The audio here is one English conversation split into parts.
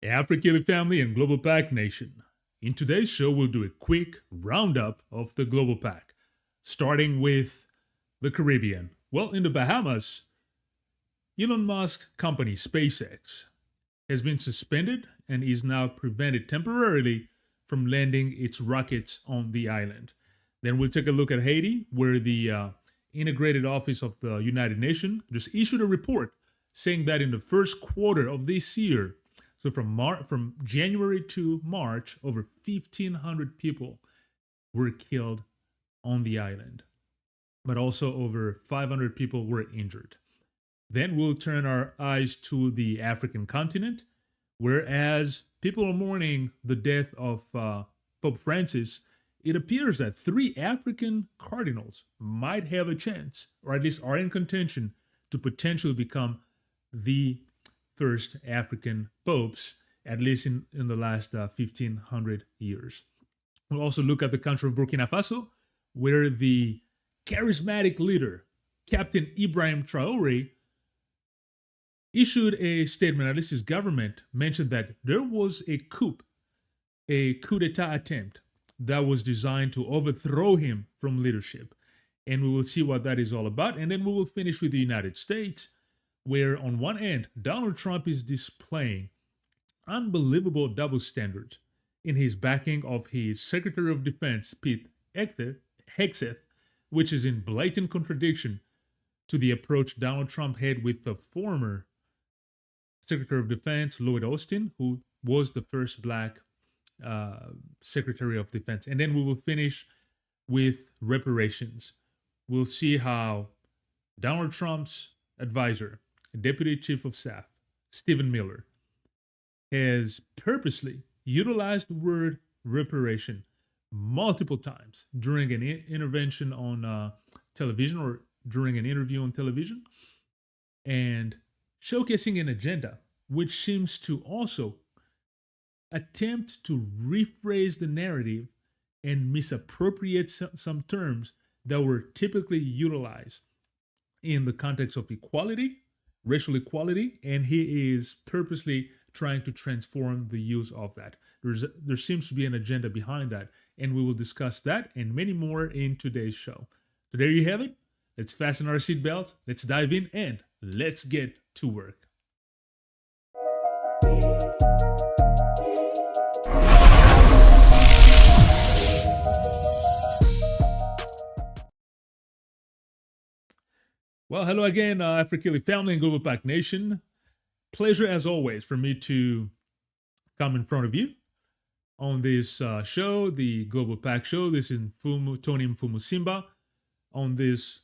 Afrikili family and Global PAC nation. In today's show, we'll do a quick roundup of the Global PAC, starting with the Caribbean. Well, in the Bahamas, Elon Musk's company SpaceX has been suspended and is now prevented temporarily from landing its rockets on the island. Then we'll take a look at Haiti, where the Integrated Office of the United Nations just issued a report saying that in the first quarter of this year, so from January to March, over 1,500 people were killed on the island, but also over 500 people were injured. Then we'll turn our eyes to the African continent, whereas people are mourning the death of Pope Francis. It appears that 3 African cardinals might have a chance, or at least are in contention, to potentially become the first African popes, at least in the last 1,500 years. We'll also look at the country of Burkina Faso, where the charismatic leader, Captain Ibrahim Traoré, issued a statement. At least his government mentioned that there was a coup d'etat attempt that was designed to overthrow him from leadership. And we will see what that is all about. And then we will finish with the United States, where on one end, Donald Trump is displaying unbelievable double standards in his backing of his Secretary of Defense, Pete Hegseth, which is in blatant contradiction to the approach Donald Trump had with the former Secretary of Defense, Lloyd Austin, who was the first black Secretary of Defense. And then we will finish with reparations. We'll see how Donald Trump's advisor, Deputy Chief of Staff, Stephen Miller, has purposely utilized the word reparation multiple times during an intervention on television or during an interview on television, and showcasing an agenda which seems to also attempt to rephrase the narrative and misappropriate some terms that were typically utilized in the context of equality, racial equality, and he is purposely trying to transform the use of that. There seems to be an agenda behind that, and we will discuss that and many more in today's show. So there you have it. Let's fasten our seatbelts, let's dive in, and let's get to work. Well, hello again, Afrikili family and Global PAC nation. Pleasure as always for me to come in front of you on this show, the Global PAC show. This is Tony Mfumu on this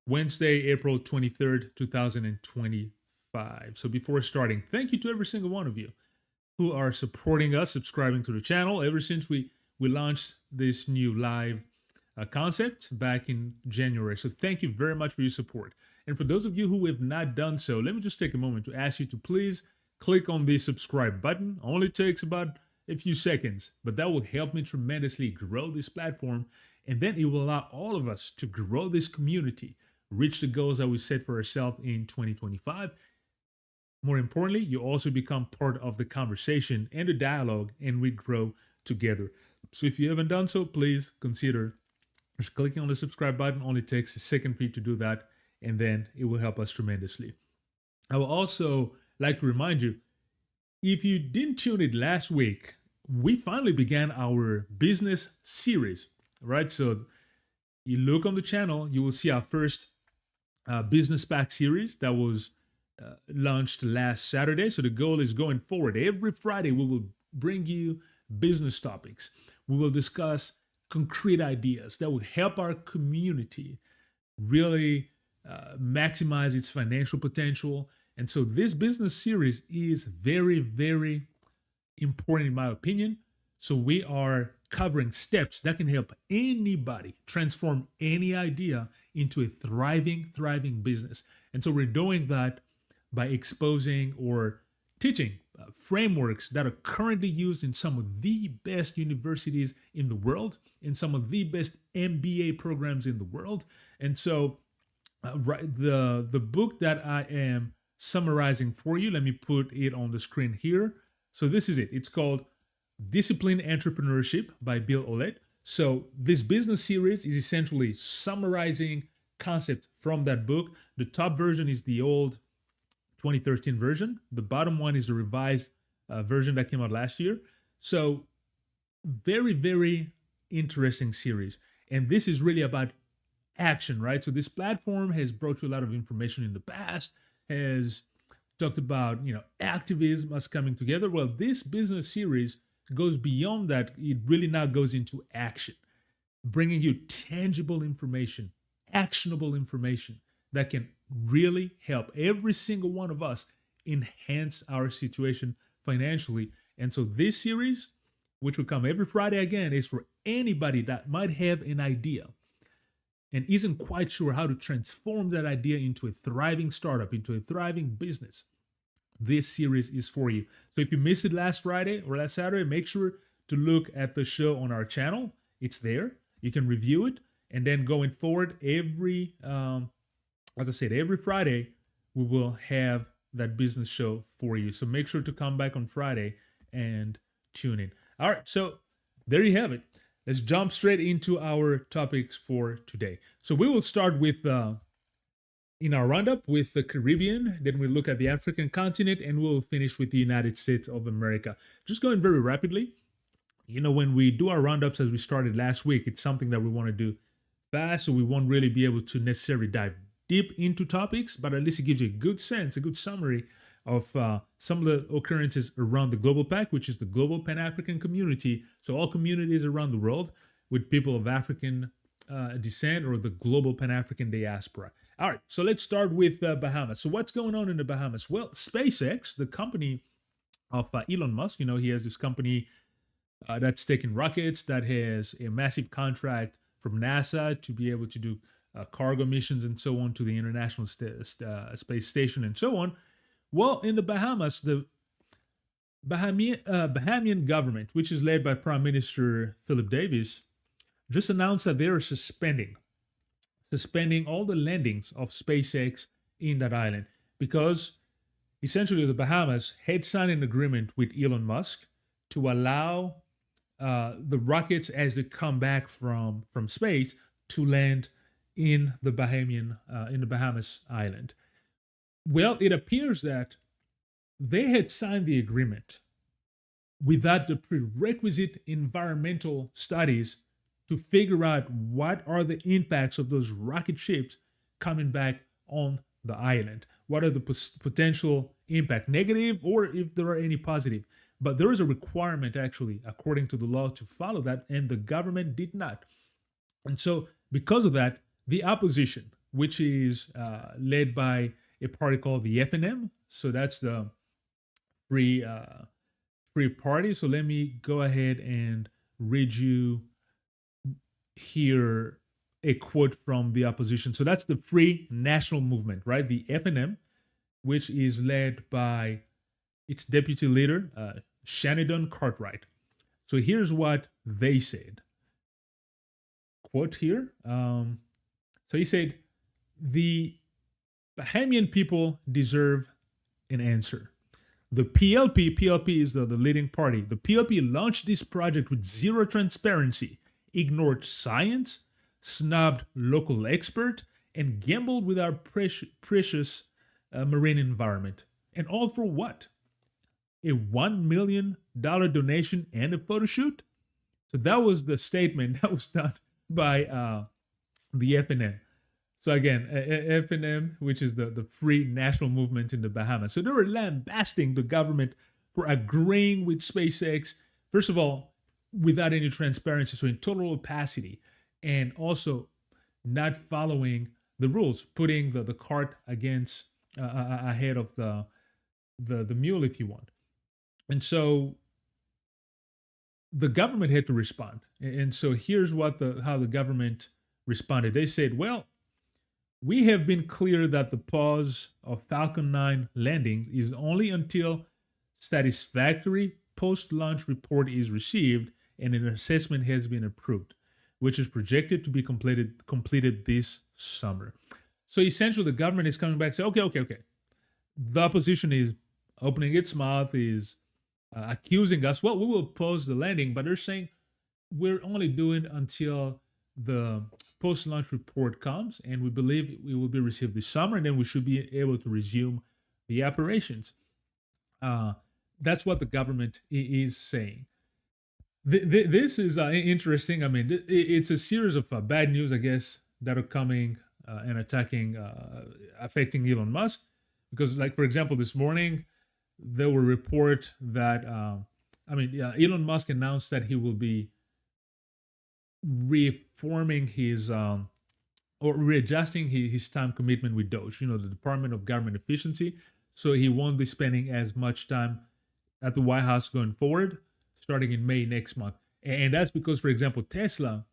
Wednesday, April 23rd, 2025. So before starting, thank you to every single one of you who are supporting us, subscribing to the channel ever since we launched this new live concept back in January. So thank you very much for your support. And for those of you who have not done so, let me just take a moment to ask you to please click on the subscribe button. Only takes about a few seconds, but that will help me tremendously grow this platform. And then it will allow all of us to grow this community, reach the goals that we set for ourselves in 2025. More importantly, you also become part of the conversation and the dialogue, and we grow together. So if you haven't done so, please consider just clicking on the subscribe button. Only takes a second for you to do that, and then it will help us tremendously. I will also like to remind you, if you didn't tune in last week, we finally began our business series, right? So you look on the channel, you will see our first business pack series that was launched last Saturday. So the goal is going forward. Every Friday, we will bring you business topics. We will discuss concrete ideas that will help our community really maximize its financial potential. And so this business series is very, very important in my opinion. So we are covering steps that can help anybody transform any idea into a thriving business. And so we're doing that by exposing or teaching frameworks that are currently used in some of the best universities in the world, in some of the best MBA programs in the world. And so the book that I am summarizing for you, let me put it on the screen here. So this is it. It's called Disciplined Entrepreneurship by Bill Olet. So this business series is essentially summarizing concepts from that book. The top version is the old 2013 version. The bottom one is the revised version that came out last year. So very, very interesting series. And this is really about action, right? So this platform has brought you a lot of information in the past, has talked about, activism, us coming together. Well, this business series goes beyond that. It really now goes into action, bringing you tangible information, actionable information that can really help every single one of us enhance our situation financially. And so this series, which will come every Friday again, is for anybody that might have an idea and isn't quite sure how to transform that idea into a thriving startup, into a thriving business. This series is for you. So if you missed it last Friday or last Saturday, make sure to look at the show on our channel. It's there. You can review it. And then going forward, every Friday, we will have that business show for you. So make sure to come back on Friday and tune in. All right, so there you have it. Let's jump straight into our topics for today. So we will start with, in our roundup, with the Caribbean. Then we'll look at the African continent, and we'll finish with the United States of America. Just going very rapidly. When we do our roundups as we started last week, it's something that we want to do fast, so we won't really be able to necessarily dive deep into topics, but at least it gives you a good sense, a good summary of some of the occurrences around the Global PAC, which is the Global Pan-African Community. So all communities around the world with people of African descent, or the Global Pan-African Diaspora. All right, so let's start with Bahamas. So what's going on in the Bahamas? Well, SpaceX, the company of Elon Musk, he has this company that's taking rockets, that has a massive contract from NASA to be able to do cargo missions and so on to the International Space Station and so on. Well, in the Bahamas, the Bahamian government, which is led by Prime Minister Philip Davis, just announced that they are suspending all the landings of SpaceX in that island, because essentially the Bahamas had signed an agreement with Elon Musk to allow the rockets, as they come back from space, to land in the Bahamas island. Well, it appears that they had signed the agreement without the prerequisite environmental studies to figure out what are the impacts of those rocket ships coming back on the island. What are the potential impact, negative, or if there are any positive. But there is a requirement, actually, according to the law, to follow that, and the government did not. And so because of that, the opposition, which is led by a party called the FNM, so that's the Free Party. So let me go ahead and read you here a quote from the opposition. So that's the Free National Movement, right? The FNM, which is led by its deputy leader, Shannon Cartwright. So here's what they said. Quote here. So he said, the Bahamian people deserve an answer. The PLP is the leading party. The PLP launched this project with zero transparency, ignored science, snubbed local expert, and gambled with our precious marine environment. And all for what? A $1 million donation and a photo shoot? So that was the statement that was done by the FNM. So again, FNM, which is the Free National Movement in the Bahamas. So they were lambasting the government for agreeing with SpaceX, first of all, without any transparency, so in total opacity, and also not following the rules, putting the cart against ahead of the mule, if you want. And so the government had to respond. And so here's how the government responded. They said, well, we have been clear that the pause of Falcon 9 landings is only until satisfactory post-launch report is received and an assessment has been approved, which is projected to be completed this summer. So essentially, the government is coming back and saying, okay. The opposition is opening its mouth, is accusing us, well, we will pause the landing, but they're saying we're only doing until the post-launch report comes, and we believe it will be received this summer, and then we should be able to resume the operations. That's what the government is saying. This is interesting. I mean, it's a series of bad news, I guess, that are coming and attacking, affecting Elon Musk. Because, like, for example, this morning, there were reports that, Elon Musk announced that he will be reforming his or readjusting his time commitment with Doge, the Department of Government Efficiency. So he won't be spending as much time at the White House going forward, starting in May next month. And that's because, for example, Tesla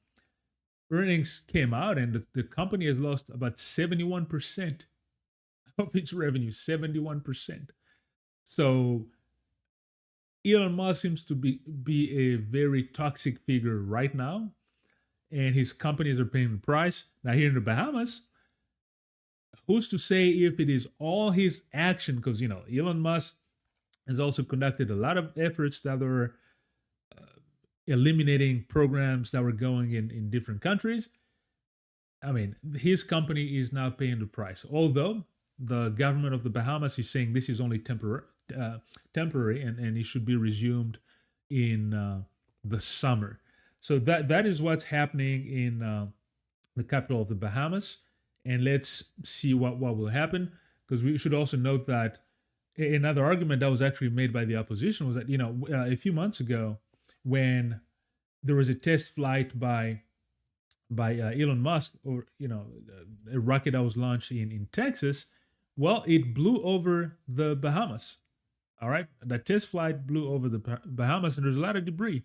earnings came out and the company has lost about 71% of its revenue, 71%. So Elon Musk seems to be a very toxic figure right now, and his companies are paying the price. Now, here in the Bahamas, who's to say if it is all his action? Because, Elon Musk has also conducted a lot of efforts that were eliminating programs that were going in different countries. I mean, his company is now paying the price. Although the government of the Bahamas is saying this is only temporary, and it should be resumed in the summer. So that is what's happening in the capital of the Bahamas, and let's see what will happen. Because we should also note that another argument that was actually made by the opposition was that a few months ago, when there was a test flight by Elon Musk, or a rocket that was launched in Texas, well, it blew over the Bahamas. All right, that test flight blew over the Bahamas, and there's a lot of debris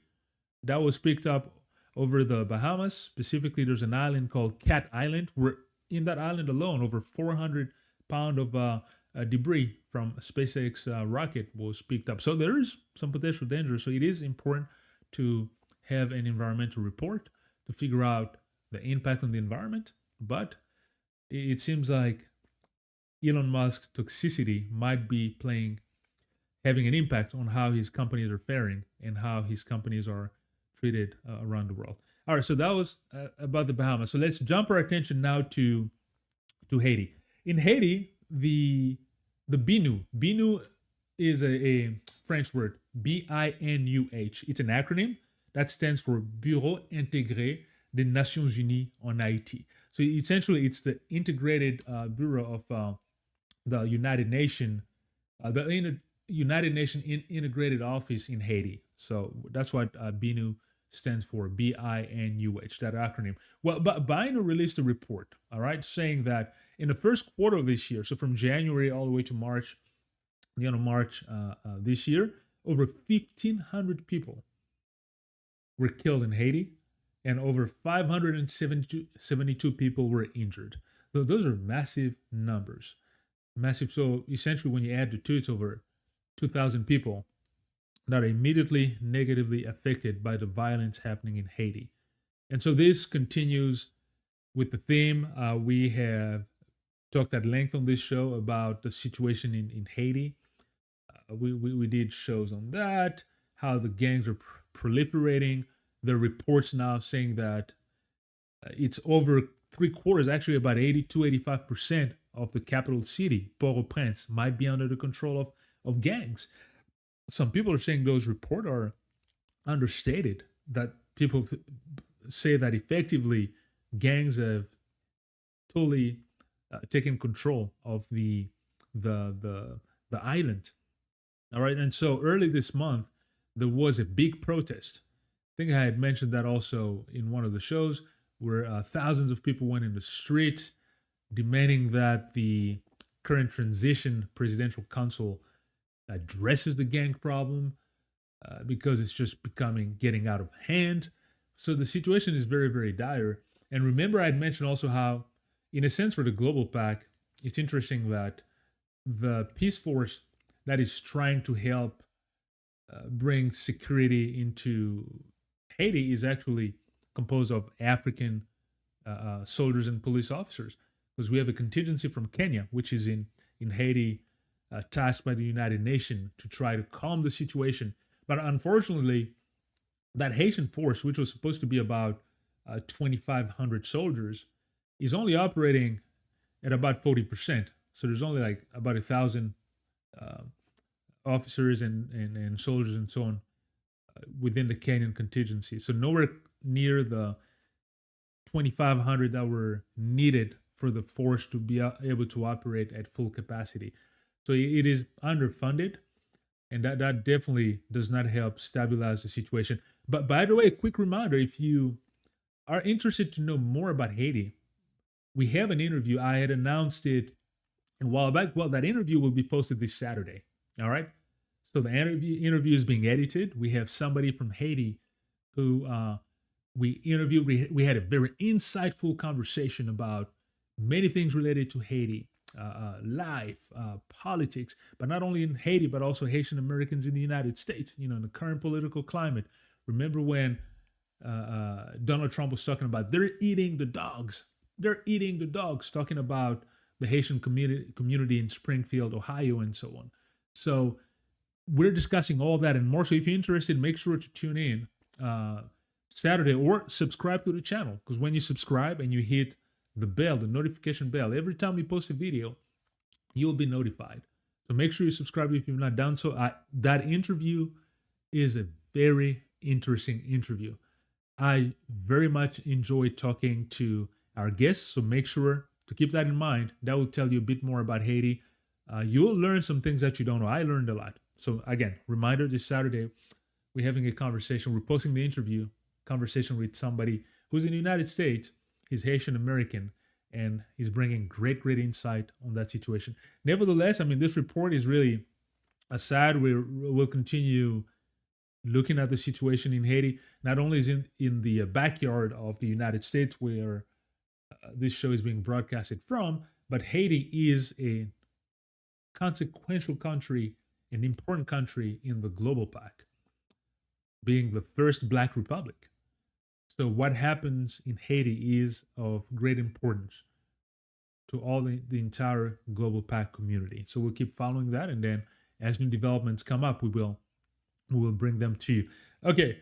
that was picked up over the Bahamas. Specifically, there's an island called Cat Island, where in that island alone, over 400 pounds of debris from a SpaceX rocket was picked up. So there is some potential danger. So it is important to have an environmental report to figure out the impact on the environment. But it seems like Elon Musk's toxicity might be having an impact on how his companies are faring and how his companies are treated around the world. All right, so that was about the Bahamas. So let's jump our attention now to Haiti. In Haiti, the BINUH. BINUH is a French word, BINUH. It's an acronym that stands for Bureau Intégré des Nations Unies en Haïti. So essentially, it's the integrated bureau of the United Nations, United Nations Integrated Office in Haiti. So that's what BINUH stands for, BINUH, that acronym. Well, but BINUH released a report, all right, saying that in the first quarter of this year, so from January all the way to March, March this year, over 1,500 people were killed in Haiti, and over 572 people were injured. Those are massive numbers. Massive. So essentially, when you add the two, it's over 2,000 people that are immediately negatively affected by the violence happening in Haiti. And so this continues with the theme. We have talked at length on this show about the situation in Haiti. We did shows on that, how the gangs are proliferating. There are reports now saying that it's over 3/4, actually about 82-85% of the capital city, Port-au-Prince, might be under the control of gangs. Some people are saying those reports are understated, that people say that effectively gangs have totally taken control of the island. All right, and so early this month, there was a big protest. I think I had mentioned that also in one of the shows, where thousands of people went in the streets demanding that the current transition presidential council addresses the gang problem because it's just getting out of hand. So the situation is very, very dire. And remember, I had mentioned also how, in a sense, for the Global PAC, it's interesting that the peace force that is trying to help bring security into Haiti is actually composed of African soldiers and police officers, because we have a contingency from Kenya, which is in Haiti tasked by the United Nations to try to calm the situation. But unfortunately, that Haitian force, which was supposed to be about 2,500 soldiers, is only operating at about 40%. So there's only like about 1,000 uh, officers and soldiers and so on within the Kenyan contingency. So nowhere near the 2,500 that were needed for the force to be able to operate at full capacity. So it is underfunded, and that definitely does not help stabilize the situation. But by the way, a quick reminder, if you are interested to know more about Haiti, we have an interview. I had announced it a while back. Well, that interview will be posted this Saturday. All right. So the interview is being edited. We have somebody from Haiti who we interviewed. We had a very insightful conversation about many things related to Haiti, life, politics, but not only in Haiti, but also Haitian Americans in the United States, in the current political climate. Remember when Donald Trump was talking about they're eating the dogs. They're eating the dogs, talking about the Haitian community in Springfield, Ohio, and so on. So we're discussing all that and more. So if you're interested, make sure to tune in Saturday or subscribe to the channel, because when you subscribe and you hit the bell, the notification bell, every time we post a video, you'll be notified. So make sure you subscribe if you've not done so. That interview is a very interesting interview. I very much enjoyed talking to our guests, so make sure to keep that in mind. That will tell you a bit more about Haiti. You'll learn some things that you don't know. I learned a lot. So again, reminder, this Saturday, we're having a conversation. We're posting the interview, conversation with somebody who's in the United States. He's Haitian American, and he's bringing great insight on that situation. Nevertheless, this report is really sad. We'll continue looking at the situation in Haiti. Not only is in the backyard of the United States where this show is being broadcasted from, but Haiti is a consequential country, an important country in the Global PAC, being the first Black republic. So what happens in Haiti is of great importance to all the entire Global PAC community. So we'll keep following that, and then as new developments come up, we will bring them to you. Okay,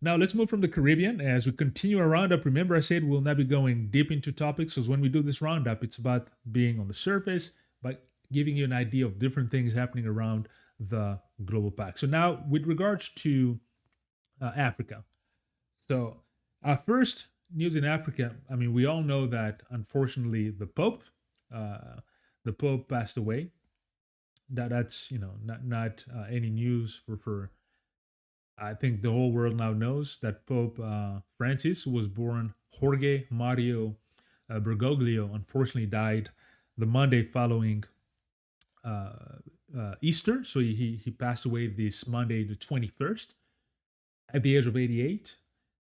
now let's move from the Caribbean as we continue our roundup. Remember, I said we'll not be going deep into topics, because when we do this roundup, it's about being on the surface, but giving you an idea of different things happening around the Global PAC. So now, with regards to Africa, so our first news in Africa, we all know that unfortunately the Pope passed away. That's not any news for I think the whole world now knows that Pope Francis was born Jorge Mario Bergoglio. Unfortunately, died the Monday following Easter. So he passed away this Monday, the 21st, at the age of 88,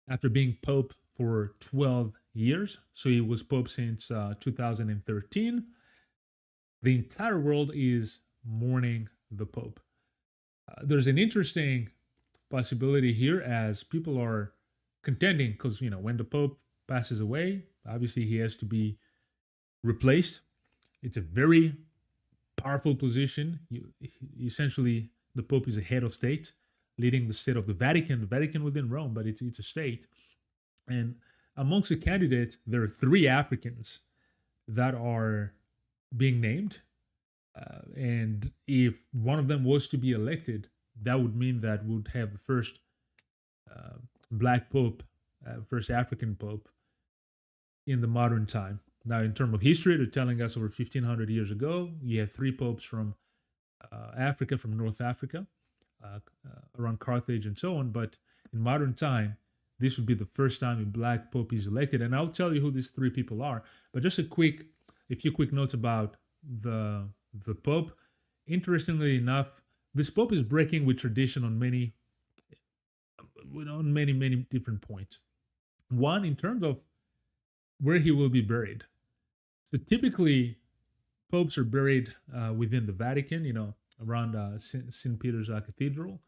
after being Pope for 12 years. So he was Pope since 2013. The entire world is mourning the Pope. There's an interesting possibility here as people are contending, because when the Pope passes away, obviously he has to be replaced. It's a very powerful position. Essentially, the Pope is a head of state, leading the state of the Vatican within Rome, but it's a state. And amongst the candidates, there are 3 Africans that are being named. And if one of them was to be elected, that would mean that we'd have the first Black Pope, first African Pope in the modern time. Now, in terms of history, they're telling us over 1,500 years ago, you had 3 popes from Africa, from North Africa, around Carthage and so on. But in modern time, this would be the first time a Black Pope is elected. And I'll tell you who these 3 people are. But just a few quick notes about the Pope. Interestingly enough, this Pope is breaking with tradition on many different points. One, in terms of where he will be buried. So typically, popes are buried within the Vatican, around St. Peter's Cathedral.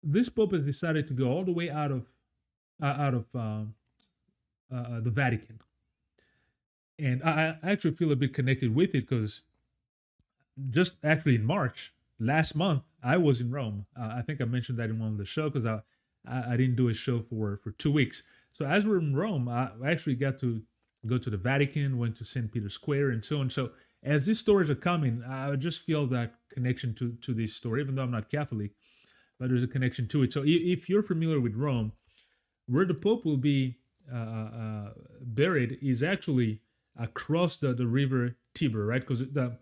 This Pope has decided to go all the way out of the Vatican. And I actually feel a bit connected with it, because just actually in March last month, I was in Rome. I think I mentioned that in one of the show because I didn't do a show for 2 weeks. So as we're in Rome, I actually got to go to the Vatican, went to St. Peter's Square, and so on. So as these stories are coming, I just feel that connection to this story, even though I'm not Catholic, but there's a connection to it. So if you're familiar with Rome, where the Pope will be buried is actually across the river Tiber, right? Because the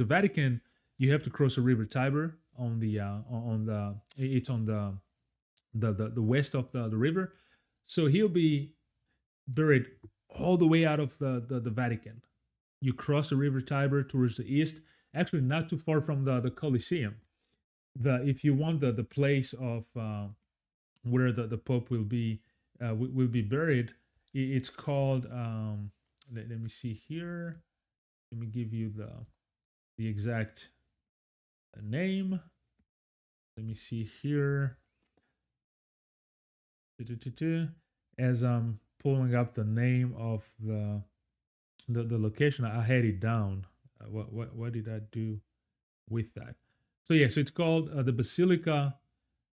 Vatican, you have to cross the river Tiber on the it's on the west of the river. So he'll be buried all the way out of the Vatican. You cross the river Tiber towards the east, actually not too far from the Colosseum. If you want the place of where the Pope will be buried, it's called let me see here. Let me give you the exact name. Let me see here. As I'm pulling up the name of the location, I had it down. What did I do with that? So yeah, so it's called the Basilica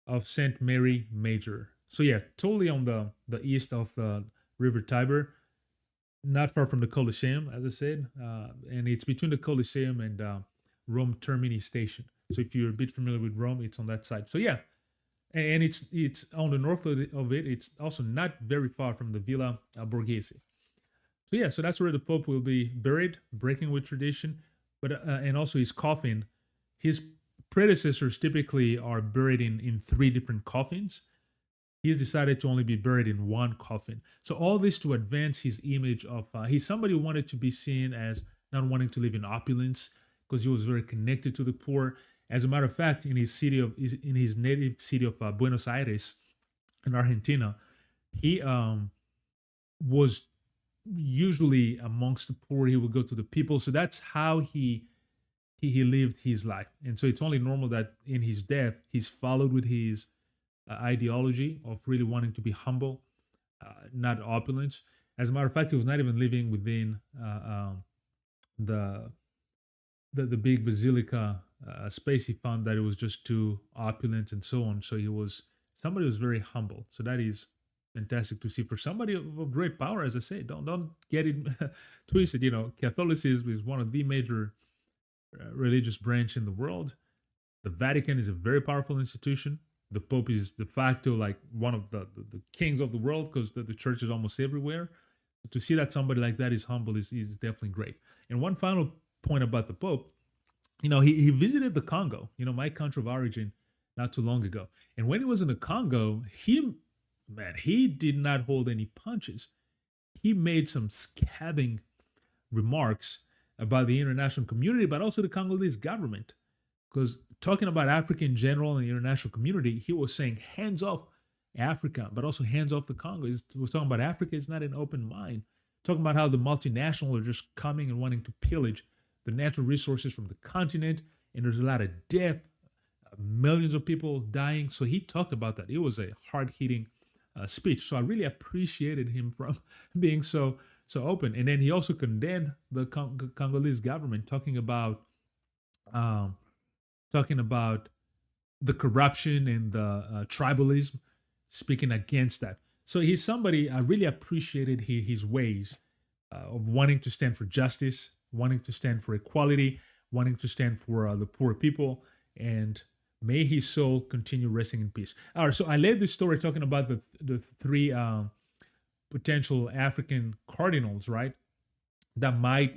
of Saint Mary Major. So yeah, totally on the east of the River Tiber, not far from the Colosseum, as I said, and it's between the Colosseum and Rome Termini Station. So if you're a bit familiar with Rome, it's on that side. So yeah, and it's on the north of it. It's also not very far from the Villa Borghese. So yeah, so that's where the Pope will be buried, breaking with tradition, but and also his coffin. His predecessors typically are buried in 3 different coffins. He's decided to only be buried in 1 coffin. So all this to advance his image of he's somebody who wanted to be seen as not wanting to live in opulence because he was very connected to the poor. As a matter of fact, in his native city of Buenos Aires, in Argentina, he was usually amongst the poor. He would go to the people. So that's how he lived his life. And so it's only normal that in his death, he's followed with his ideology of really wanting to be humble, not opulence. As a matter of fact, he was not even living within the big basilica space. He found that it was just too opulent and so on. So he was somebody who was very humble. So that is fantastic to see for somebody of great power. As I say, don't get it twisted. You know, Catholicism is one of the major religious branch in the world. The Vatican is a very powerful institution. The Pope is de facto like one of the kings of the world because the church is almost everywhere. To see that somebody like that is humble is definitely great. And one final point about the Pope, you know, he visited the Congo, you know, my country of origin, not too long ago. And when he was in the Congo, he did not hold any punches. He made some scathing remarks about the international community, but also the Congolese government. Because talking about Africa in general and the international community, he was saying hands off Africa, but also hands off the Congo. He was talking about Africa is not an open mind. Talking about how the multinationals are just coming and wanting to pillage the natural resources from the continent, and there's a lot of death, millions of people dying. So he talked about that. It was a hard-hitting speech. So I really appreciated him from being so open. And then he also condemned the Congolese government, talking about the corruption and the tribalism, speaking against that. So he's somebody I really appreciated his ways of wanting to stand for justice, wanting to stand for equality, wanting to stand for the poor people, and may his soul continue resting in peace. All right, so I led this story talking about the 3 potential African cardinals, right? That might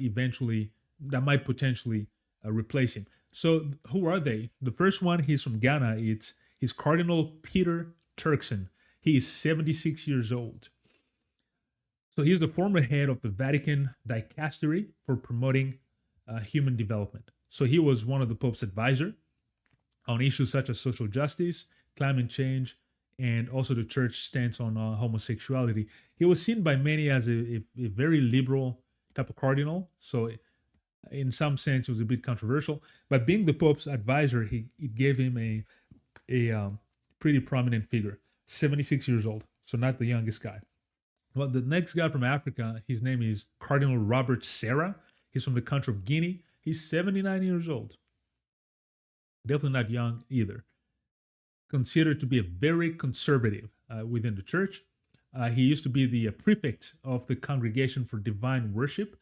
potentially replace him. So who are they? The first one, he's from Ghana. He's Cardinal Peter Turkson. He is 76 years old. So he's the former head of the Vatican dicastery for promoting human development. So he was one of the Pope's advisor on issues such as social justice, climate change, and also the church stance on homosexuality. He was seen by many as a very liberal type of cardinal. So in some sense, it was a bit controversial. But being the Pope's advisor, it gave him a pretty prominent figure. 76 years old, so not the youngest guy. The next guy from Africa, his name is Cardinal Robert Serra. He's from the country of Guinea. He's 79 years old. Definitely not young either. Considered to be a very conservative within the church. He used to be the prefect of the Congregation for Divine Worship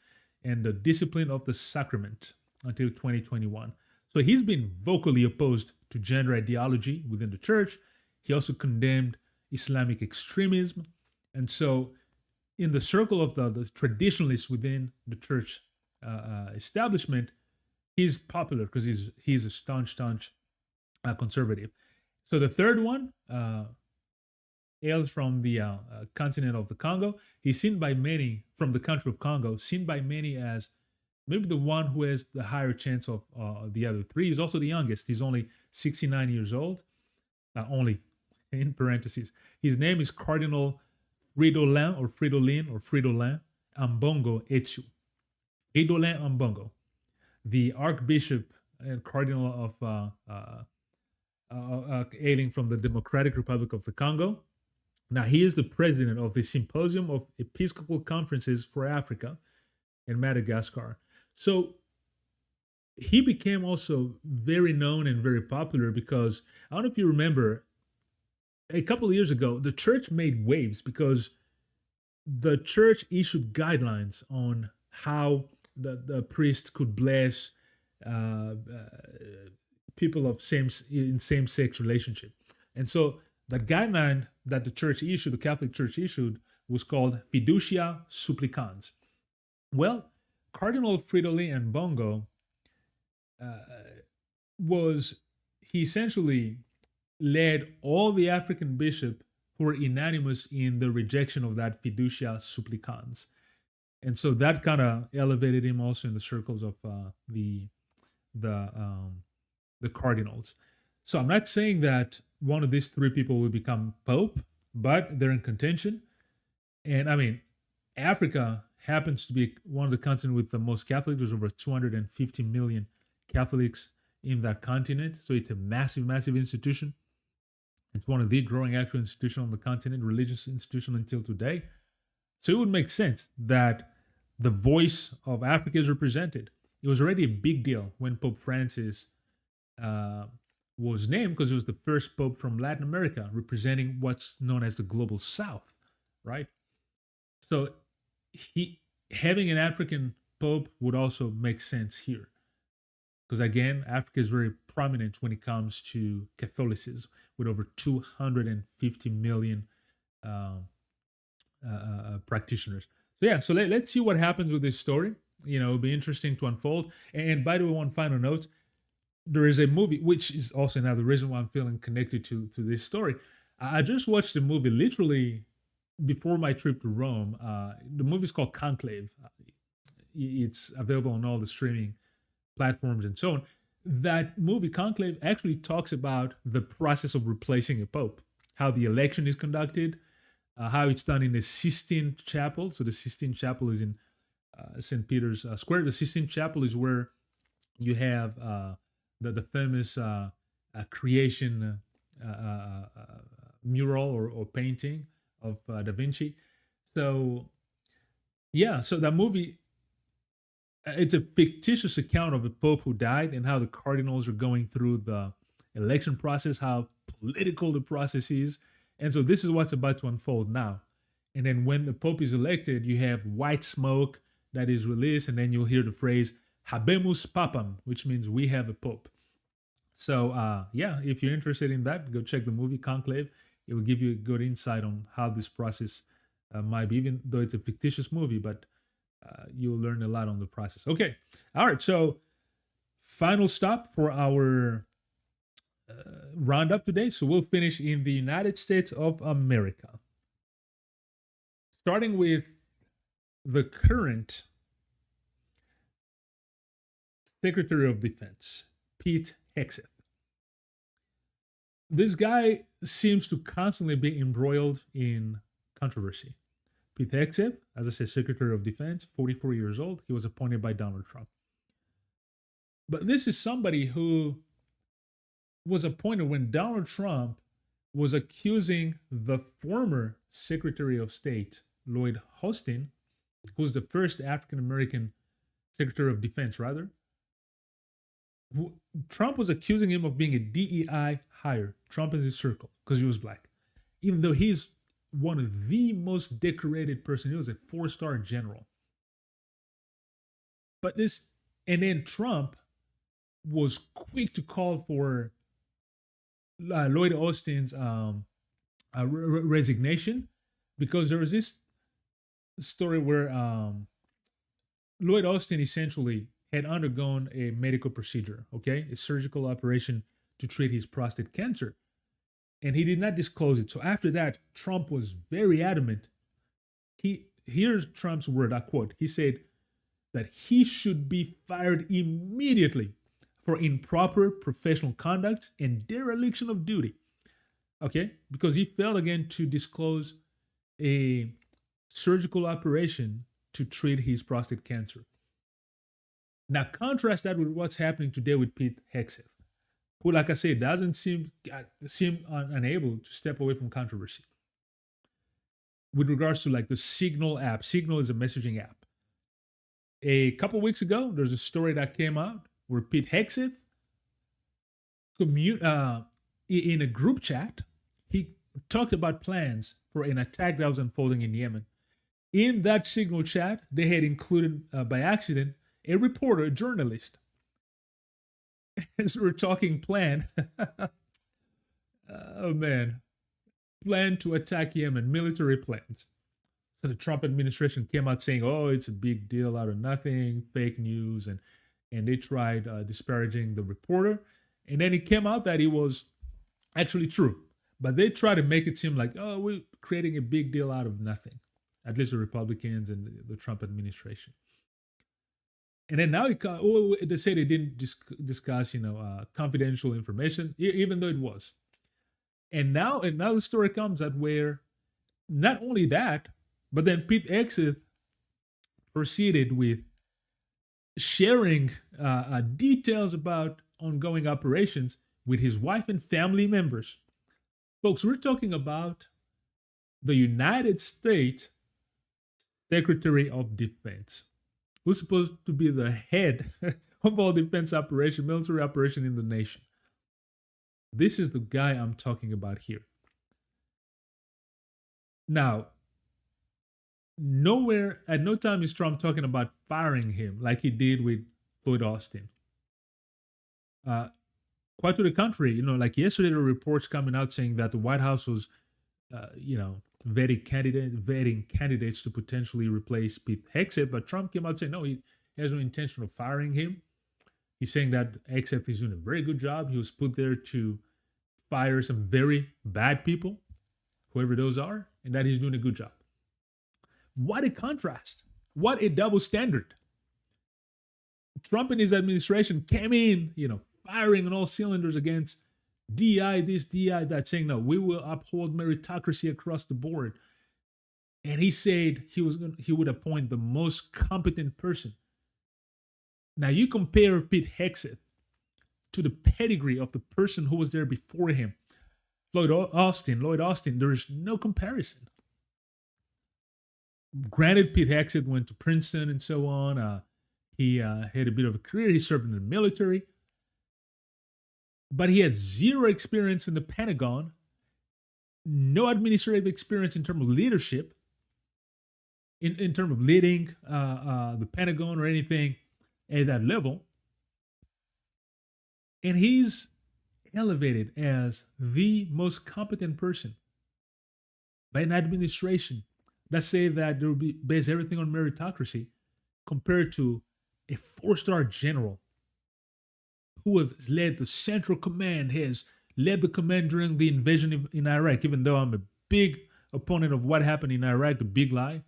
and the Discipline of the Sacrament until 2021. So he's been vocally opposed to gender ideology within the church. He also condemned Islamic extremism. And so in the circle of the traditionalists within the church establishment, he's popular because he's a staunch conservative. So the third one hails from the continent of the Congo. He's seen by many, from the country of Congo, seen by many as maybe the one who has the higher chance of the other three. He's also the youngest. He's only 69 years old. Only, in parentheses. His name is Cardinal Fridolin Ambongo Etsu. Fridolin Ambongo, the Archbishop and Cardinal of hailing from the Democratic Republic of the Congo. Now, he is the president of the Symposium of Episcopal Conferences for Africa in Madagascar. So he became also very known and very popular because, I don't know if you remember, a couple of years ago, the church made waves because the church issued guidelines on how the priest could bless people of same-sex relationship. And so the guideline that the church issued, the Catholic Church issued, was called Fiducia Supplicans. Well, Cardinal Fridolin Ambongo he essentially led all the African bishops who were unanimous in the rejection of that Fiducia Supplicans. And so that kind of elevated him also in the circles of the cardinals. So I'm not saying that one of these three people will become pope, but they're in contention. And I mean, Africa happens to be one of the continents with the most Catholics. There's over 250 million Catholics in that continent. So it's a massive, massive institution. It's one of the growing actual institutions on the continent, religious institution until today. So it would make sense that the voice of Africa is represented. It was already a big deal when Pope Francis was named because it was the first pope from Latin America representing what's known as the global South, right? So having an African pope would also make sense here. Because again, Africa is very prominent when it comes to Catholicism with over 250 million practitioners. So yeah, so let's see what happens with this story. It'll be interesting to unfold. And by the way, one final note, there is a movie, which is also another reason why I'm feeling connected to this story. I just watched the movie literally before my trip to Rome. The movie is called Conclave. It's available on all the streaming platforms and so on. That movie, Conclave, actually talks about the process of replacing a pope, how the election is conducted, how it's done in the Sistine Chapel. So the Sistine Chapel is in St. Peter's Square. The Sistine Chapel is where you have the famous creation mural or painting of Da Vinci. So yeah, so that movie, it's a fictitious account of a pope who died and how the cardinals are going through the election process, how political the process is. And so this is what's about to unfold now. And then when the pope is elected, you have white smoke that is released, and then you'll hear the phrase Habemus Papam, which means we have a pope. So yeah, if you're interested in that, go check the movie Conclave. It will give you a good insight on how this process might be, even though it's a fictitious movie, but you'll learn a lot on the process. Okay, all right, so final stop for our roundup today. So we'll finish in the United States of America. Starting with the current Secretary of Defense, Pete Hegseth. This guy seems to constantly be embroiled in controversy. Pete Hegseth, as I said, Secretary of Defense, 44 years old. He was appointed by Donald Trump. But this is somebody who was appointed when Donald Trump was accusing the former Secretary of State, Lloyd Austin, who's the first African-American Secretary of Defense, rather, Trump was accusing him of being a DEI hire, Trump in his circle, because he was black. Even though he's one of the most decorated person, he was a 4-star general. But this, and then Trump was quick to call for Lloyd Austin's resignation, because there was this story where Lloyd Austin essentially had undergone a medical procedure, okay, a surgical operation to treat his prostate cancer, and he did not disclose it. So after that, Trump was very adamant. Here's Trump's word, I quote. He said that he should be fired immediately for improper professional conduct and dereliction of duty. Okay, because he failed again to disclose a surgical operation to treat his prostate cancer. Now, contrast that with what's happening today with Pete Hegseth, who, like I said, doesn't seem unable to step away from controversy. With regards to like the Signal app, Signal is a messaging app. A couple weeks ago, there's a story that came out where Pete Hegseth, in a group chat, he talked about plans for an attack that was unfolding in Yemen. In that Signal chat, they had included, by accident, a reporter, a journalist. As we're talking plan, oh man, plan to attack Yemen, military plans. So the Trump administration came out saying, oh, it's a big deal out of nothing, fake news, and they tried disparaging the reporter. And then it came out that it was actually true. But they tried to make it seem like, oh, we're creating a big deal out of nothing. At least the Republicans and the Trump administration. And then now they say they didn't discuss, confidential information, even though it was. And now the story comes out where not only that, but then Pete Hegseth proceeded with sharing details about ongoing operations with his wife and family members. Folks, we're talking about the United States Secretary of Defense, who's supposed to be the head of all defense operation, military operation in the nation. This is the guy I'm talking about here. Now, nowhere, at no time is Trump talking about firing him like he did with Lloyd Austin. Quite to the contrary, like yesterday, there were reports coming out saying that the White House was, vetting candidates to potentially replace Pete Hegseth, but Trump came out saying no, he has no intention of firing him. He's saying that Hegseth is doing a very good job. He was put there to fire some very bad people, whoever those are, and that he's doing a good job. What a contrast. What a double standard. Trump and his administration came in, firing on all cylinders against DI this, DI that, saying, no, we will uphold meritocracy across the board. And he said he would appoint the most competent person. Now you compare Pete Hegseth to the pedigree of the person who was there before him, Lloyd Austin, there is no comparison. Granted, Pete Hegseth went to Princeton and so on. He had a bit of a career. He served in the military. But he has zero experience in the Pentagon, no administrative experience in terms of leadership, in terms of leading the Pentagon or anything at that level. And he's elevated as the most competent person by an administration that say that there will be based everything on meritocracy, compared to a 4-star general who has led the Central Command, has led the command during the invasion in Iraq, even though I'm a big opponent of what happened in Iraq, the big lie,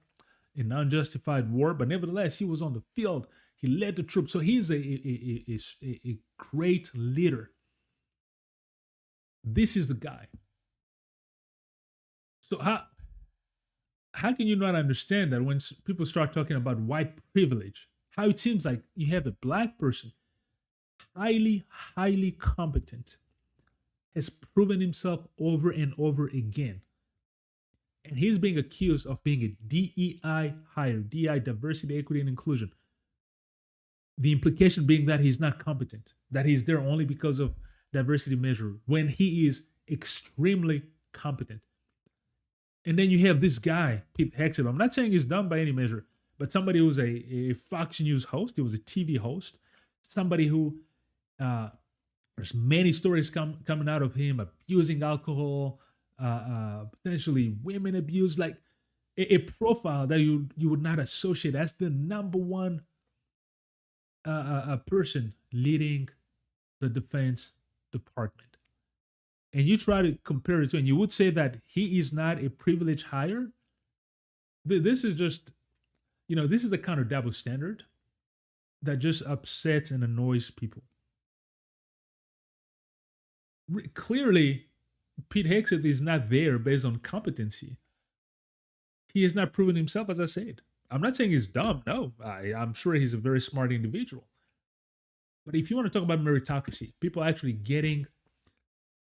an unjustified war. But nevertheless, he was on the field. He led the troops. So he's a great leader. This is the guy. So how can you not understand that when people start talking about white privilege, how it seems like you have a black person, highly competent, has proven himself over and over again. And he's being accused of being a DEI hire, DEI, diversity, equity, and inclusion. The implication being that he's not competent, that he's there only because of diversity measure, when he is extremely competent. And then you have this guy, Pete Hegseth. I'm not saying he's dumb by any measure, but somebody who was a Fox News host, he was a TV host, somebody who there's many stories coming out of him abusing alcohol, potentially women abuse, like a profile that you would not associate as the number one person leading the Defense Department. And you try to compare it to, and you would say that he is not a privileged hire. This is just, this is the kind of double standard that just upsets and annoys people. Clearly, Pete Hegseth is not there based on competency. He has not proven himself, as I said. I'm not saying he's dumb. No, I'm sure he's a very smart individual. But if you want to talk about meritocracy, people actually getting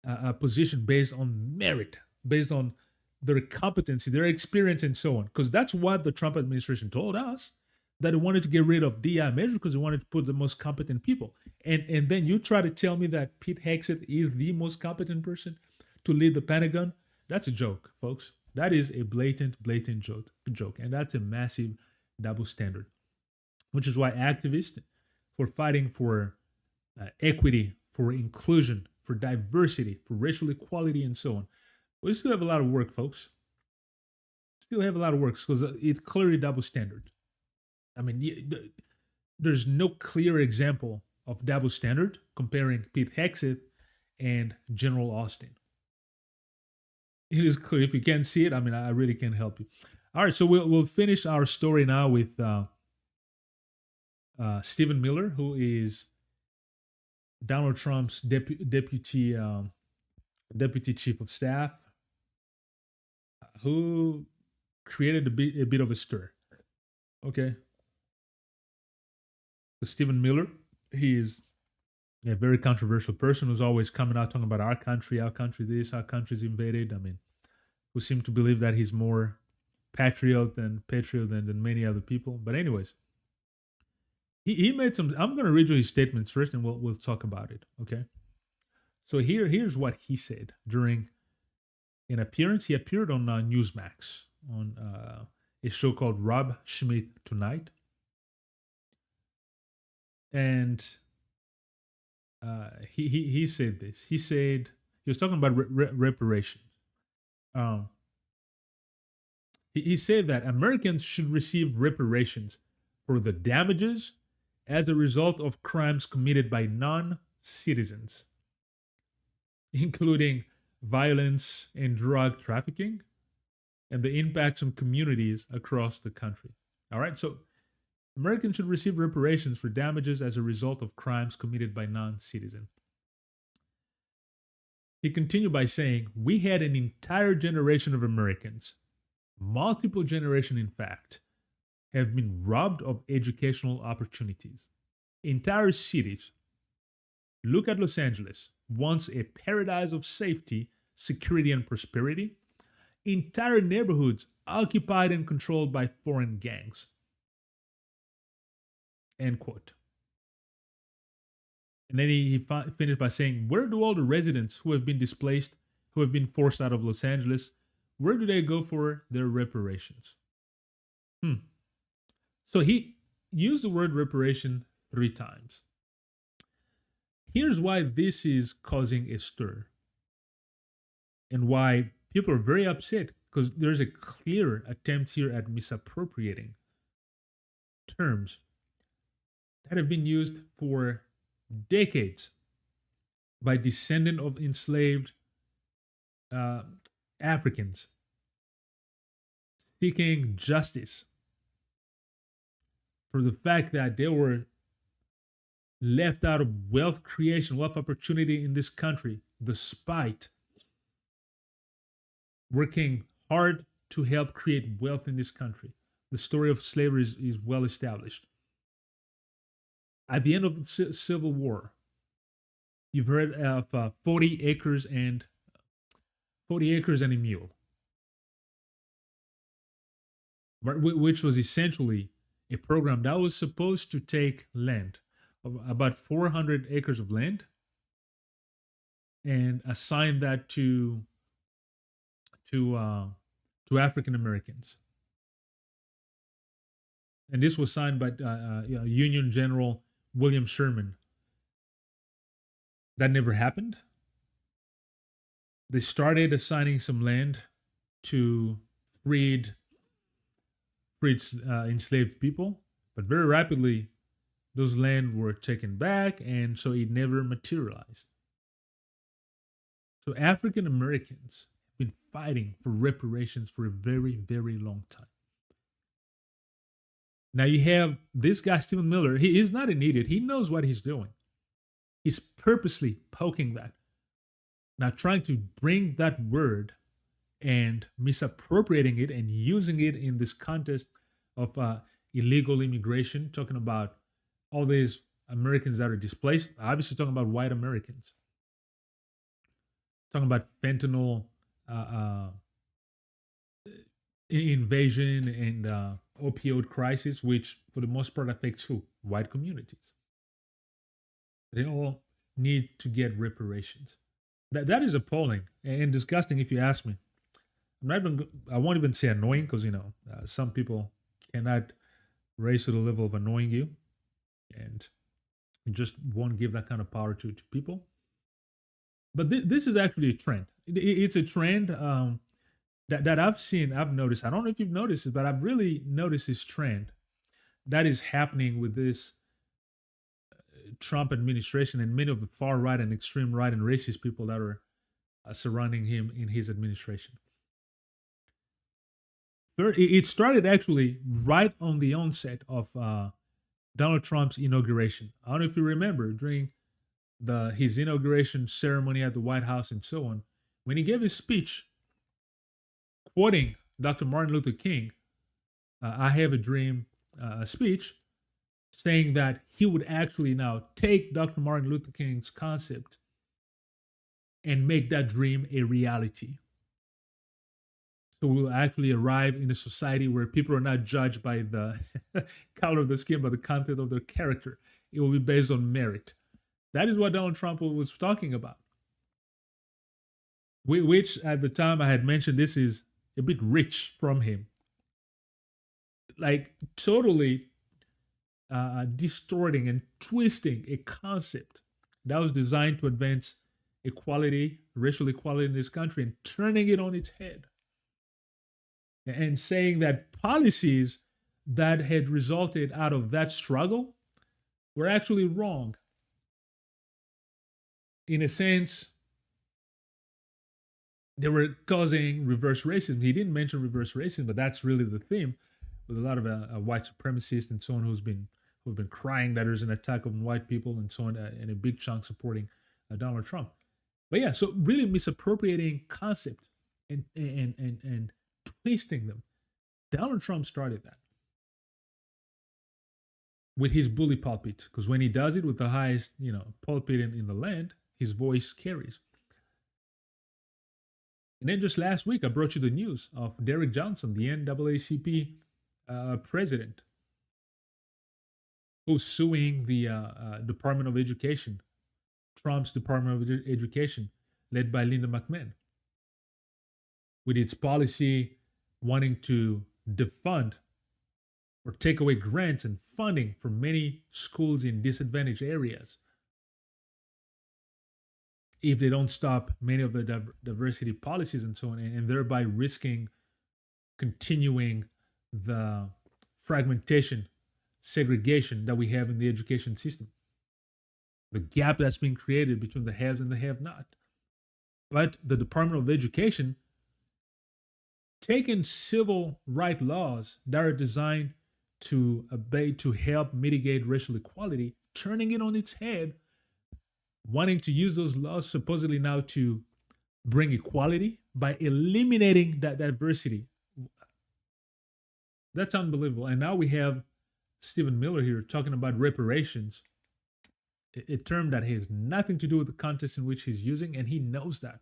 a position based on merit, based on their competency, their experience, and so on. Because that's what the Trump administration told us, that they wanted to get rid of DI measure because they wanted to put the most competent people. And then you try to tell me that Pete Hegseth is the most competent person to lead the Pentagon. That's a joke, folks. That is a blatant joke. And that's a massive double standard, which is why activists who are fighting for equity, for inclusion, for diversity, for racial equality, and so on, we still have a lot of work, folks. Still have a lot of work because it's clearly double standard. I mean, there's no clear example of double standard comparing Pete Hegseth and General Austin. It is clear. If you can't see it, I mean, I really can't help you. All right, so we'll finish our story now with Stephen Miller, who is Donald Trump's deputy chief of staff, who created a bit of a stir. Okay. So Stephen Miller, he is a very controversial person who's always coming out talking about our country this, our country's invaded. I mean, who seem to believe that he's more patriot than many other people. But anyways, he made some. I'm going to read you his statements first, and we'll talk about it. Okay. So here's what he said during an appearance. He appeared on Newsmax on a show called Rob Schmidt Tonight, and he said this. He said he was talking about reparations. He said that Americans should receive reparations for the damages as a result of crimes committed by non-citizens, including violence and drug trafficking, and the impacts on communities across the country. All right, so Americans should receive reparations for damages as a result of crimes committed by non-citizens. He continued by saying, we had an entire generation of Americans, multiple generations in fact, have been robbed of educational opportunities. Entire cities, look at Los Angeles, once a paradise of safety, security, and prosperity. Entire neighborhoods occupied and controlled by foreign gangs. End quote. And then he finished by saying, where do all the residents who have been displaced, who have been forced out of Los Angeles, where do they go for their reparations? So he used the word reparation 3 times. Here's why this is causing a stir and why people are very upset, because there's a clear attempt here at misappropriating terms that have been used for decades by descendants of enslaved Africans seeking justice for the fact that they were left out of wealth creation, wealth opportunity in this country, despite working hard to help create wealth in this country. The story of slavery is well established. At the end of the Civil War, you've heard of 40 acres and a mule, which was essentially a program that was supposed to take land, of about 400 acres of land, and assign that to African Americans. And this was signed by Union General William Sherman. That never happened. They started assigning some land to freed enslaved people, but very rapidly those land were taken back, and so it never materialized. So African Americans have been fighting for reparations for a very, very long time. Now you have this guy, Stephen Miller. He is not an idiot. He knows what he's doing. He's purposely poking that. Now trying to bring that word and misappropriating it and using it in this context of illegal immigration, talking about all these Americans that are displaced, obviously talking about white Americans, talking about fentanyl invasion and opioid crisis, which for the most part affects who? White communities. They all need to get reparations. That is appalling and disgusting, if you ask me. I won't even say annoying, because some people cannot raise to the level of annoying you, and you just won't give that kind of power to people. But this is actually a trend. It's a trend that I've noticed. I don't know if you've noticed it, but I've really noticed this trend that is happening with this Trump administration and many of the far right and extreme right and racist people that are surrounding him in his administration. It started actually right on the onset of Donald Trump's inauguration. I don't know if you remember, during his inauguration ceremony at the White House and so on, when he gave his speech quoting Dr. Martin Luther King, I Have a Dream speech, saying that he would actually now take Dr. Martin Luther King's concept and make that dream a reality. So we'll actually arrive in a society where people are not judged by the color of the skin, but the content of their character. It will be based on merit. That is what Donald Trump was talking about. Which at the time I had mentioned, this is a bit rich from him. Like totally distorting and twisting a concept that was designed to advance equality, racial equality in this country, and turning it on its head. And saying that policies that had resulted out of that struggle were actually wrong. In a sense, they were causing reverse racism. He didn't mention reverse racism, but that's really the theme, with a lot of white supremacists and so on who've been crying that there's an attack on white people and so on, and a big chunk supporting Donald Trump. But yeah, so really misappropriating concept and twisting them. Donald Trump started that with his bully pulpit, because when he does it with the highest, pulpit in the land, his voice carries. And then just last week, I brought you the news of Derek Johnson, the NAACP president, who's suing the Department of Education, Trump's Department of Education, led by Linda McMahon, with its policy wanting to defund or take away grants and funding from many schools in disadvantaged areas if they don't stop many of the diversity policies and so on, and thereby risking continuing the fragmentation, segregation that we have in the education system. The gap that's been created between the haves and the have-not. But the Department of Education taking civil right laws that are designed to help mitigate racial equality, turning it on its head, wanting to use those laws supposedly now to bring equality by eliminating that diversity. That's unbelievable. And now we have Stephen Miller here talking about reparations, a term that has nothing to do with the context in which he's using, and he knows that.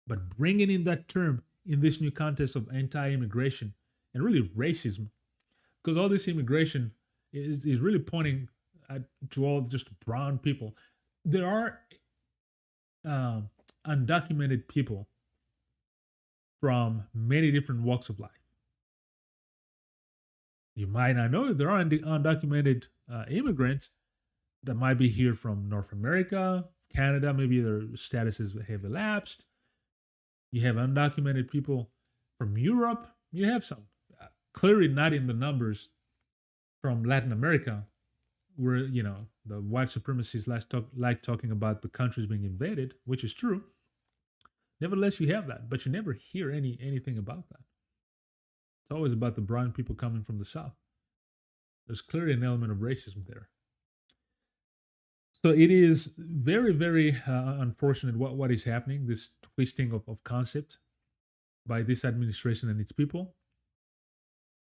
But bringing in that term in this new context of anti-immigration and really racism, because all this immigration is really pointing to all just brown people. There are undocumented people from many different walks of life. You might not know that there are undocumented immigrants that might be here from North America, Canada. Maybe their statuses have elapsed. You have undocumented people from Europe. You have some, clearly not in the numbers from Latin America, where, you know, the white supremacists like talking about the countries being invaded, which is true. Nevertheless, you have that, but you never hear anything about that. It's always about the brown people coming from the South. There's clearly an element of racism there. So it is very, very unfortunate what is happening, this twisting of concept by this administration and its people.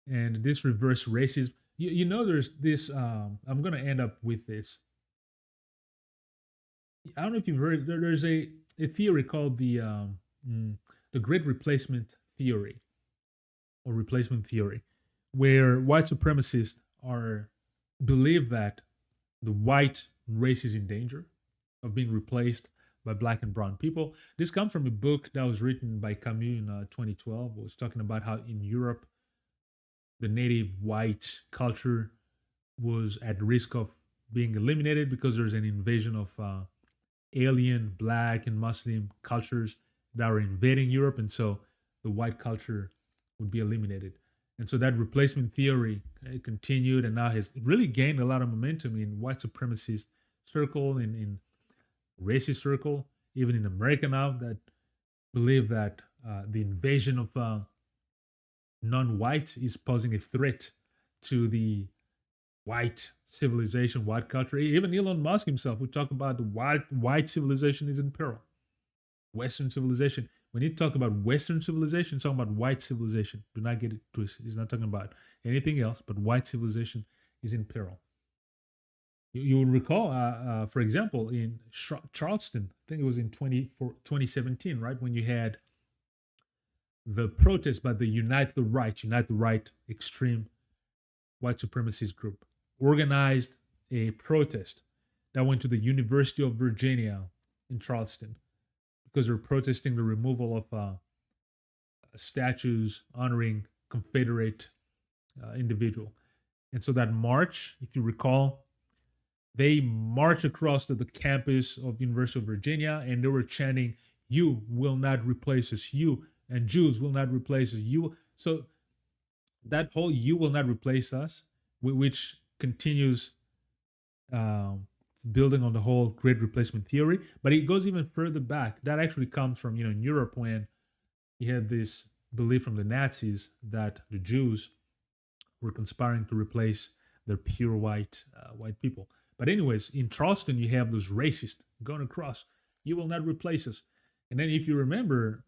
And this reverse racism. You know, there's this, I'm going to end up with this. I don't know if you've heard, there's a theory called the Great Replacement Theory, or replacement theory, where white supremacists believe that the white race is in danger of being replaced by black and brown people. This comes from a book that was written by Camus in 2012. It was talking about how in Europe, the native white culture was at risk of being eliminated because there's an invasion of alien black and Muslim cultures that are invading Europe, and so the white culture would be eliminated. And so that replacement theory continued and now has really gained a lot of momentum in white supremacist circle, in racist circle, even in America now, that believe that the invasion of non-white is posing a threat to the white civilization, white culture. Even Elon Musk himself would talk about the white civilization is in peril. Western civilization. When he talk about Western civilization, he's talking about white civilization. Do not get it twisted. He's not talking about anything else, but white civilization is in peril. You will recall, for example, in Charleston, I think it was in 2017, right, when you had the protest by the Unite the Right extreme white supremacist group, organized a protest that went to the University of Virginia in Charleston, because they're protesting the removal of statues honoring Confederate individual. And so that march, if you recall, they marched across to the campus of University of Virginia, and they were chanting, "You will not replace us. You and Jews will not replace us. You." So that whole "you will not replace us," which continues building on the whole great replacement theory, but it goes even further back. That actually comes from, in Europe, when you had this belief from the Nazis that the Jews were conspiring to replace their pure white people. But anyways, in Charleston, you have those racists going across, "You will not replace us." And then if you remember,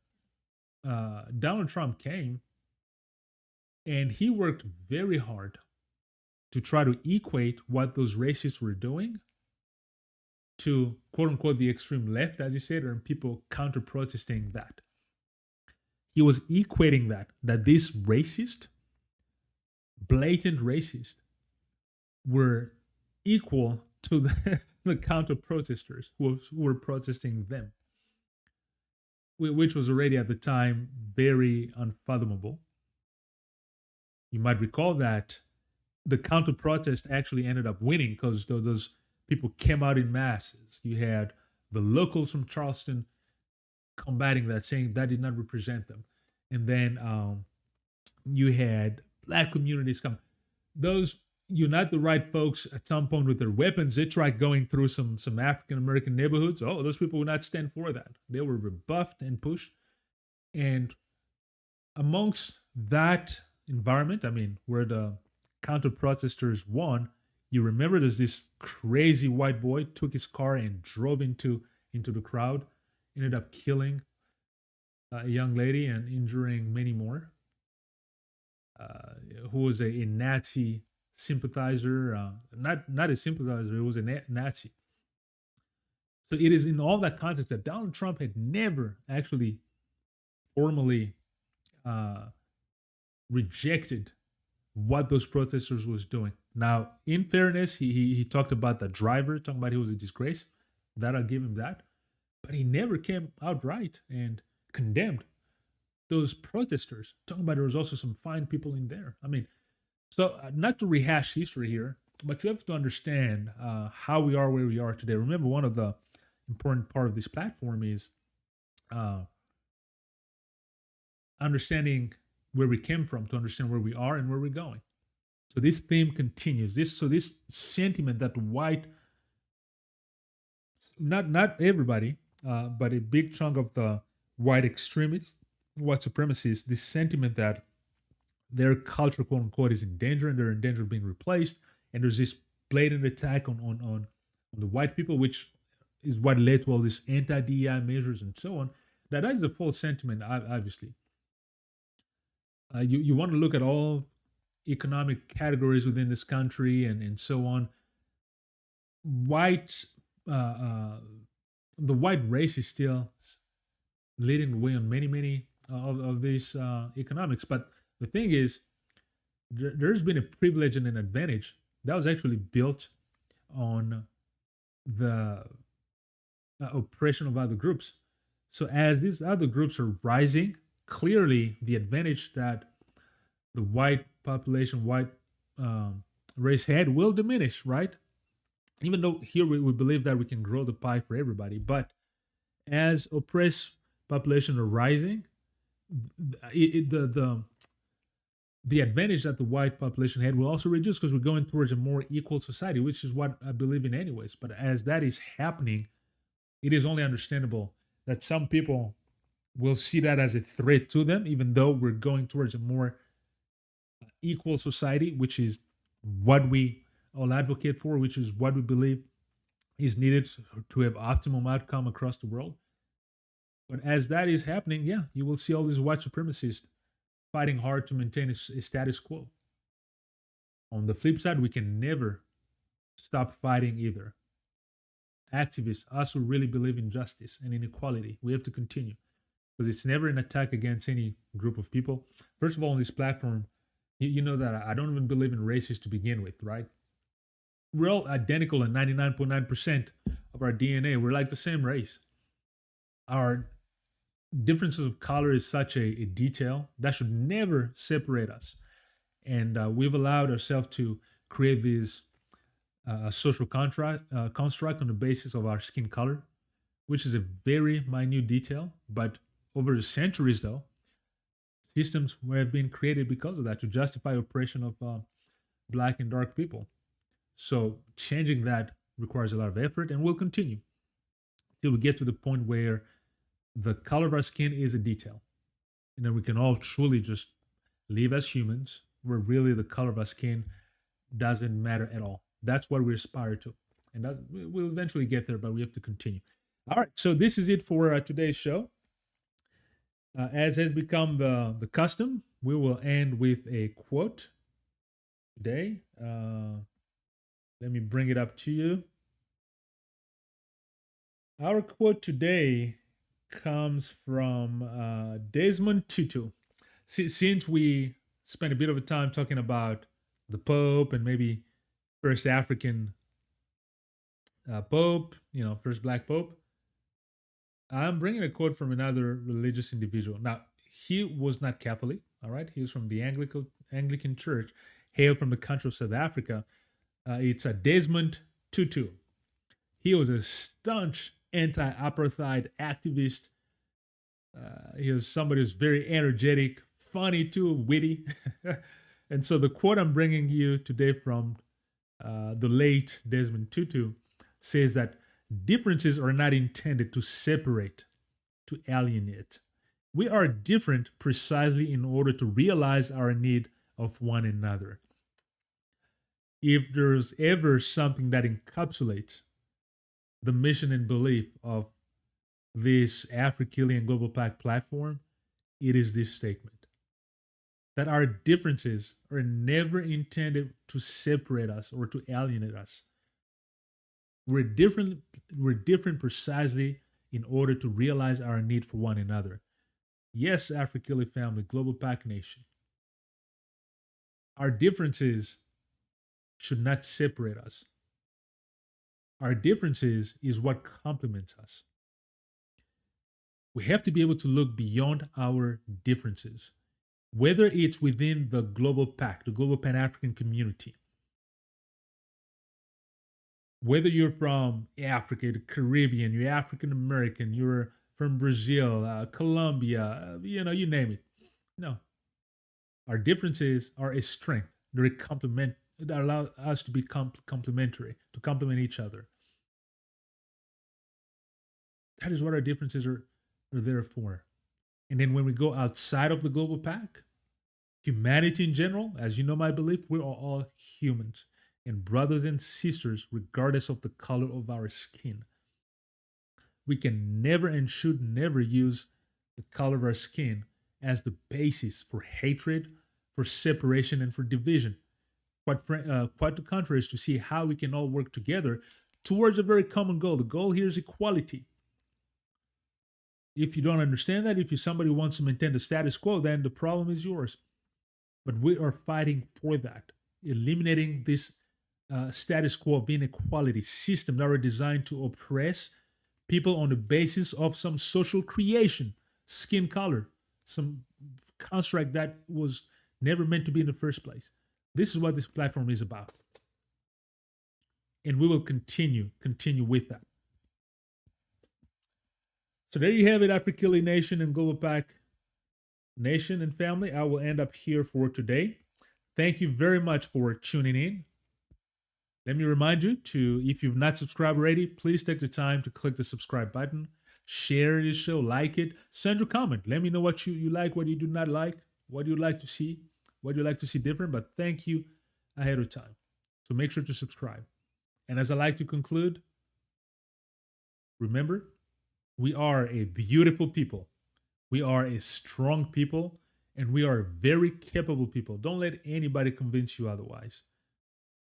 Donald Trump came and he worked very hard to try to equate what those racists were doing to, quote unquote, the extreme left, as he said, or people counter protesting that. He was equating that these racist, blatant racist, were equal to the counter protesters who were protesting them, which was already at the time very unfathomable. You might recall that the counter protest actually ended up winning because those people came out in masses. You had the locals from Charleston combating that, saying that did not represent them. And then you had black communities come. Those Unite the Right folks, at some point with their weapons, they tried going through some African-American neighborhoods. Oh, those people would not stand for that. They were rebuffed and pushed. And amongst that environment, where the counter-protesters won, you remember there's this crazy white boy took his car and drove into the crowd, ended up killing a young lady and injuring many more, who was a Nazi sympathizer, not a sympathizer, it was a Nazi. So it is in all that context that Donald Trump had never actually formally rejected what those protesters was doing. Now, in fairness, he talked about the driver, talking about he was a disgrace. That I'll give him that. But he never came outright and condemned those protesters. Talking about there was also some fine people in there. I mean, so not to rehash history here, but you have to understand how we are where we are today. Remember, one of the important part of this platform is uh, understanding where we came from to understand where we are and where we're going. So this theme continues. This sentiment that white, not everybody, but a big chunk of the white extremists, white supremacists, this sentiment that their culture, quote unquote, is in danger and they're in danger of being replaced. And there's this blatant attack on the white people, which is what led to all these anti-DEI measures and so on. That is the full sentiment, obviously. You want to look at all economic categories within this country and so on. White, the white race is still leading the way on many of these economics. But the thing is, there's been a privilege and an advantage that was actually built on the oppression of other groups. So as these other groups are rising, clearly the advantage that the white population, white race had will diminish, right? Even though here we believe that we can grow the pie for everybody, but as oppressed population are rising, the advantage that the white population had will also reduce because we're going towards a more equal society, which is what I believe in anyways. But as that is happening, it is only understandable that some people will see that as a threat to them, even though we're going towards a more equal society, which is what we all advocate for, which is what we believe is needed to have optimum outcome across the world. But as that is happening, yeah, you will see all these white supremacists fighting hard to maintain a status quo. On the flip side, we can never stop fighting either. Activists, us who really believe in justice and inequality, we have to continue because it's never an attack against any group of people. First of all, on this platform, you know that I don't even believe in races to begin with, right? We're all identical in 99.9% of our DNA. We're like the same race. Our differences of color is such a detail that should never separate us. And we've allowed ourselves to create this social construct on the basis of our skin color, which is a very minute detail. But over the centuries, though, systems have been created because of that to justify oppression of black and dark people. So changing that requires a lot of effort and will continue till we get to the point where the color of our skin is a detail. And then we can all truly just live as humans where really the color of our skin doesn't matter at all. That's what we aspire to. And we'll eventually get there, but we have to continue. All right, so this is it for today's show. As has become the custom, we will end with a quote today. Let me bring it up to you. Our quote today comes from Desmond Tutu. Since we spent a bit of a time talking about the Pope and maybe first African Pope, first Black Pope, I'm bringing a quote from another religious individual. Now, he was not Catholic, all right? He was from the Anglican Church, hailed from the country of South Africa. It's a Desmond Tutu. He was a staunch anti-apartheid activist. He was somebody who's very energetic, funny too, witty. And so the quote I'm bringing you today from the late Desmond Tutu says that differences are not intended to separate, to alienate. We are different precisely in order to realize our need of one another. If there's ever something that encapsulates the mission and belief of this Afrikili and Global PAC platform, it is this statement that our differences are never intended to separate us or to alienate us. We're different precisely in order to realize our need for one another. Yes, Afrikili family, Global PAC nation. Our differences should not separate us. Our differences is what complements us. We have to be able to look beyond our differences, whether it's within the Global PAC, the Global Pan African Community, whether you're from Africa, the Caribbean, you're African American, you're from Brazil, Colombia, you name it. No, our differences are a strength. They're a complement that allow us to be complementary, to complement each other. That is what our differences are there for. And then when we go outside of the Global PAC, humanity in general, as you know my belief, we are all humans and brothers and sisters, regardless of the color of our skin. We can never and should never use the color of our skin as the basis for hatred, for separation, and for division. Quite the contrary is to see how we can all work together towards a very common goal. The goal here is equality. If you don't understand that, if somebody wants to maintain the status quo, then the problem is yours. But we are fighting for that, eliminating this status quo of inequality system that are designed to oppress people on the basis of some social creation, skin color, some construct that was never meant to be in the first place. This is what this platform is about. And we will continue with that. So there you have it, Afrikili Nation and Global PAC Nation and family. I will end up here for today. Thank you very much for tuning in. Let me remind you to, if you've not subscribed already, please take the time to click the subscribe button, share this show, like it, send your comment. Let me know what you like, what you do not like, what you'd like to see, what you'd like to see different. But thank you ahead of time. So make sure to subscribe. And as I like to conclude, remember, we are a beautiful people. We are a strong people, and we are very capable people. Don't let anybody convince you otherwise.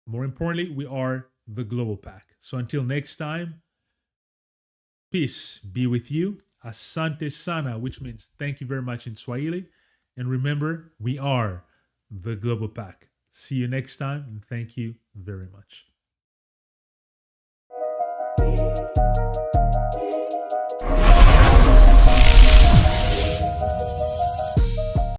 More importantly, we are the Global PAC. So until next time, peace be with you. Asante sana, which means thank you very much in Swahili. And remember, we are the Global PAC. See you next time, and thank you very much.